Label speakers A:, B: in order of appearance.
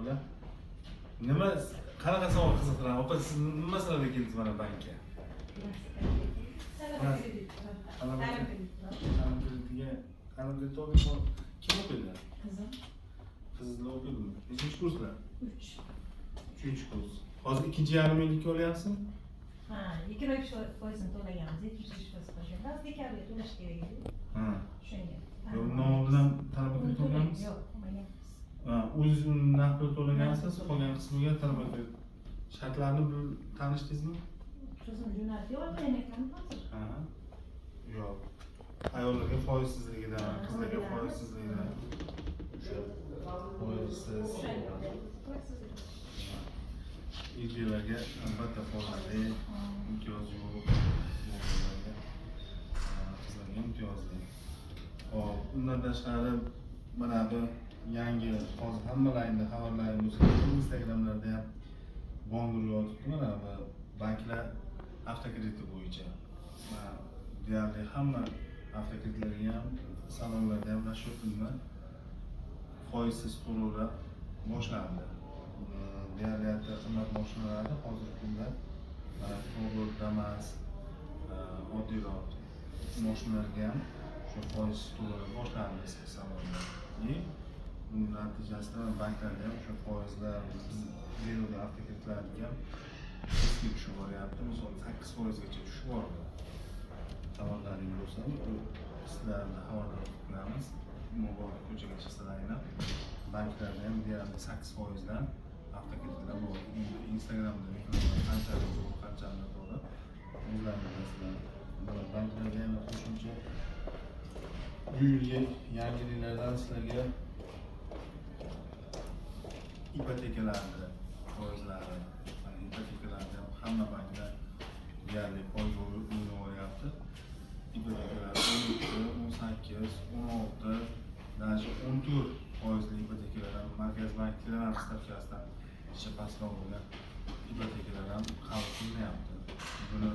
A: bilan. Nima qanaqa savol qiziqtiradi? Opa, siz nima masalada keldingiz mana bankka? Ta'lim kreditiga kim o'qiydi?
B: Qizim.
A: Qizlar o'qiydimi? Nechinchi kurslar?
B: 3.
A: 3-chi kurs. Hozir 2,5 yillik olyapsizmi?
B: Ha, 2% to'laganmiz, 73% qolgan. Dekabrga to'lash kerak edi.
A: Ha.
B: Shunga.
A: Nima bilan talaba kredit to'laganmiz?
B: Yo'q, olmaganmiz.
A: Ha, o'zingiz naqd to'lagansiz, qolgan qismiga talaba kredit. Shartlarni tanishdingizmi?
B: Qizim jo'natib olmayapman hozir.
A: Ha. Yo'q. Ayollarga foizsizligidan, qizlarga foizsizligidan. O'sha foizsiz. Ijaraga albatta foizli, imtiyoz yo'q. Qizlarga imtiyozli. Hop, undan tashqari mana bu yangi hozir hammalarning xabarlarimiz Instagramlarda ham bongir yotibdi mana bu banklar avtokrediti bo'yicha. Deyarli hamma avtokreditlarga ham, salonlarda ham shu kundan foizsiz to'lovlar boshlandi. Deyarli qimmat mashinalarda hozirgi kunda Cobalt, Damas, oddiyroq mashinalarga ham shu foizsiz to'lovlar boshlandi eski salonda. Buning natijasida banklarda ham o'sha foizlar biz berilgan avtokreditlarga ham keskin tushib boryapti. Misol 8% gacha tushib bordi. Tovarlaring bo'lsa, sizlarni xabardor qilamiz. Muborak ko'chaga chiqsalaringlar. Banklarda ham deyarli 8% dan avtokreditlar bor. Instagramda qanchalik to'g'ri, qanchalik to'g'ri o'zlaringiz bilasizlar. Banklarda ham qo'shimcha bu yilgi yangiliklardan sizlarga ipotekalarni foizlari, ipotekalarda hamma banklar deyarli foiz o'ynayapti. Ipotekalar 12, 18, 16, даже 14 foizli ipotekalar Markaziy bank to'lov stavkasidan pastroq bo'lgan ipotekalar ham qabul qilyapti. Buni